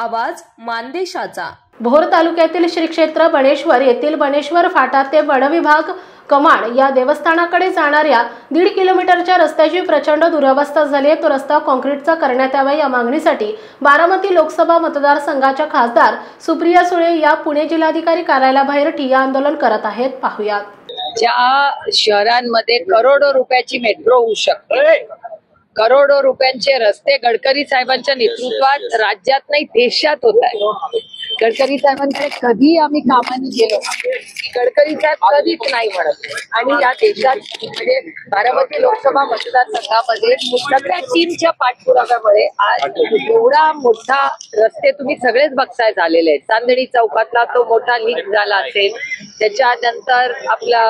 आवाज मानदेशाचा। भोर तालुक्यातील श्री क्षेत्र बनेश्वर येथील बनेश्वर फाटा ते वनविभाग कमांड या देवस्थानाकडे जाणाऱ्या 1.5 किलोमीटरच्या रस्त्याची प्रचंड दुरवस्था झाली आहे। तो रस्ता काँक्रीटचा करण्यात यावा या मागणीसाठी बारामती लोकसभा मतदारसंघाच्या खासदार सुप्रिया सुळे या पुणे जिल्हाधिकारी कार्यालयाबाहेर ठिय्या आंदोलन करत आहेत। पाहूया। ज्या शहरांमध्ये करोडो रुपयाची मेट्रो होऊ शकते, करोडो रुपयांचे रस्ते गडकरी साहेबांच्या नेतृत्वात राज्यात नाही देशात होत आहे। गडकरी साहेबांकडे कधी आम्ही कामाने गेलो की गडकरी साहेब कधीच नाही म्हणत। आणि या देशात म्हणजे बारामती लोकसभा मतदारसंघामध्ये सगळ्या टीमच्या पाठपुराव्यामुळे आज एवढा मोठा रस्ते तुम्ही सगळेच बघताय झालेले आहेत। चांदणी चौकातला तो मोठा लीक झाला असेल, त्याच्यानंतर आपला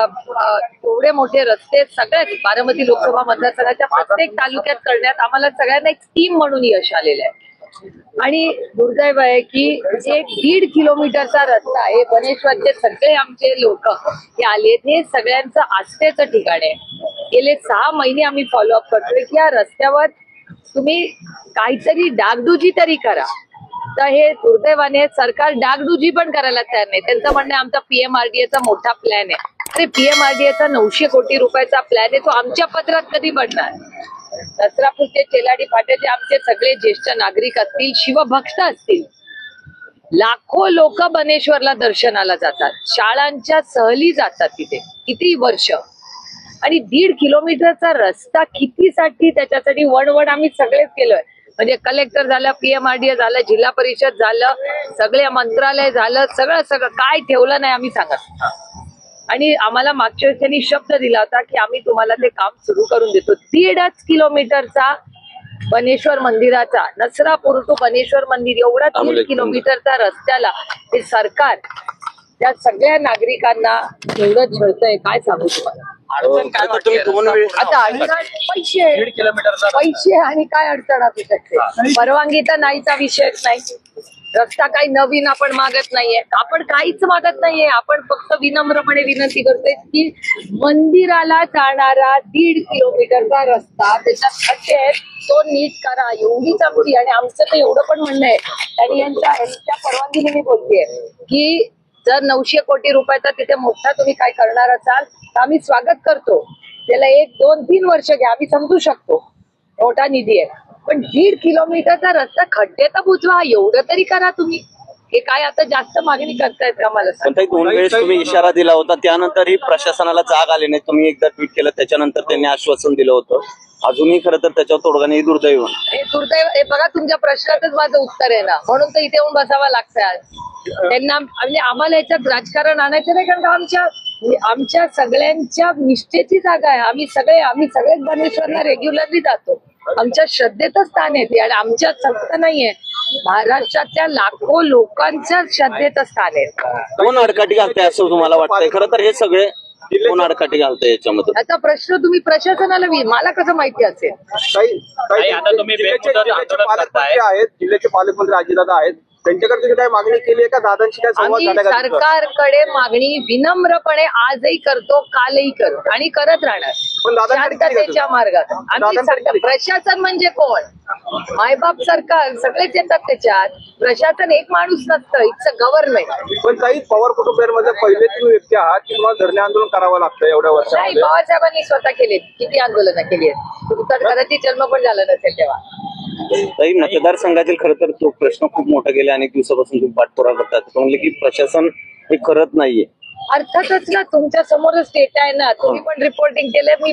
एवढे मोठे रस्ते सगळ्याच बारामती लोकसभा मतदारसंघाच्या प्रत्येक तालुक्यात करण्यात आम्हाला सगळ्यांना एक टीम म्हणून यश आलेलं आहे। आणि दुर्दैव आहे की 1.5 किलोमीटरचा रस्ता आहे, बनेश्वरचे सगळे आमचे लोक हे आले, हे सगळ्यांचं आस्थेचं ठिकाण आहे। गेले 6 महिने आम्ही फॉलोअप करतोय की या रस्त्यावर तुम्ही काहीतरी डागडुजी तरी करा। तर हे दुर्दैवाने सरकार डागडुजी पण करायला तयार नाही। त्यांचं म्हणणं आहे आमचा PMRDAचा मोठा प्लॅन आहे। अरे PMRDAचा 900 कोटी रुपयाचा प्लॅन आहे, तो आमच्या पत्रात कधी बनणार? नसरापूरचे चेलाडी फाट्याचे आमचे सगळे ज्येष्ठ नागरिक असतील, शिवभक्त असतील, लाखो लोक बनेश्वरला दर्शनाला जातात, शाळांच्या सहली जातात तिथे किती वर्ष। आणि 1.5 किलोमीटरचा रस्ता कितीसाठी? त्याच्यासाठी वणवण आम्ही सगळेच केलोय। म्हणजे कलेक्टर झालं, PMRDA झालं, जिल्हा परिषद झालं, सगळे मंत्रालय झालं, सगळं काय ठेवलं नाही आम्ही सांगत। आणि आम्हाला मागच्या वेळेस त्यांनी शब्द दिला होता की आम्ही तुम्हाला ते काम सुरू करून देतो। 1.5 किलोमीटरचा बनेश्वर मंदिराचा, नसरापूर टू बनेश्वर मंदिर एवढा 1.5 किलोमीटरचा रस्त्याला हे सरकार त्या सगळ्या नागरिकांना एवढं छळतंय, काय सांगू तुम्हाला। आता पैसे आणि काय अडचण असू शकते? परवानगी तर नाहीचा विषयच नाही। रस्ता काही नवीन आपण मागत नाहीये, आपण काहीच मागत नाहीये। आपण फक्त विनम्रपणे विनंती करतोय की मंदिराला जाणारा 1.5 किलोमीटरचा रस्ता त्याच्यात खड्डे आहेत, तो नीट करा, एवढीच आमची। आणि आमचं तर एवढं पण म्हणणं आहे, आणि यांच्या परवानगीने मी बोलतेय की जर 900 कोटी रुपयाचा तिथे मोठा तुम्ही काय करणार असाल तर आम्ही स्वागत करतो। त्याला 1, 2, 3 वर्ष घ्या, आम्ही समजू शकतो, मोठा निधी आहे। पण 1.5 किलोमीटरचा रस्ता खड्डे तर बुजवा, एवढं तरी करा तुम्ही। हे काय आता जास्त मागणी करतायत का मला? 2 वेळेस तुम्ही इशारा दिला होता, त्यानंतरही प्रशासनाला जाग आली नाही। तुम्ही एकदा ट्विट केलं, त्याच्यानंतर त्यांनी आश्वासन दिलं होतं, अजूनही खरं तर त्याच्यावर तोडगा नाही। दुर्दैव हे बघा, तुमच्या प्रश्नातच माझं उत्तर आहे ना, म्हणून तर इथे येऊन बसावं लागतं आज त्यांना। म्हणजे आम्हाला याच्यात राजकारण आणायचं नाही, कारण आमच्या सगळ्यांच्या निष्ठेची जागा आहे। आम्ही सगळेच बनेश्वरला रेग्युलरली जातो, आमच्या श्रद्धेचं स्थान आहे ते। आणि आमच्या फक्त नाहीये, महाराष्ट्रातल्या लाखो लोकांच्या श्रद्धेचं स्थान आहे। कोण अडकाठी घालतंय असं तुम्हाला वाटतंय? खरं तर हे सगळे कोण अडकाठी घालतंय याच्यामध्ये? याचा प्रश्न तुम्ही प्रशासनाला मला कसं माहिती असेल? जिल्ह्याचे पालकमंत्री अजितदादा आहेत, त्यांच्याकडे तुम्ही काय मागणी केली आहे का? दादांची काय संवाद आम्ही सरकारकडे मागणी विनम्रपणे आजही करतो, कालही करू आणि करत राहणार शांततेच्या मार्गात। आम्ही प्रशासन म्हणजे कोण? मायबाप सरकार सगळेच येतात त्याच्यात। प्रशासन एक माणूस नसतं, इट्स अ गव्हर्नमेंट। पण काही पवार कुटुंबियांमध्ये पहिले तुम्ही व्यक्ती आहात की तुम्हाला धरणे आंदोलन करावं लागतं एवढ्या वर्षामध्ये? पवार साहेबांनी स्वतः केले, किती आंदोलनं केली आहेत, तुमचा कदाचित जन्म पण झाला नसेल तेव्हा। काही मतदारसंघातील खरं तर तो प्रश्न खूप मोठा गेला, अनेक दिवसापासून तुम्ही पाठपुरावा करतात, म्हणले की प्रशासन हे करत नाहीये। अर्थातच ना, तुमच्या समोरच डेटा आहे ना, तुम्ही पण रिपोर्टिंग केलंय,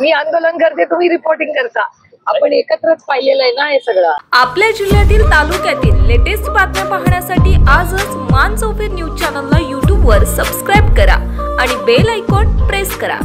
मी आंदोलन करते, तुम्ही रिपोर्टिंग करता, आपण एकत्रच पाहिलेलं आहे ना हे सगळं। आपल्या जिल्ह्यातील तालुक्यातील लेटेस्ट बातम्या पाहण्यासाठी आजच मान चौफेर न्यूज चॅनलला YouTube वर सबस्क्राईब करा आणि बेल आयकॉन प्रेस करा।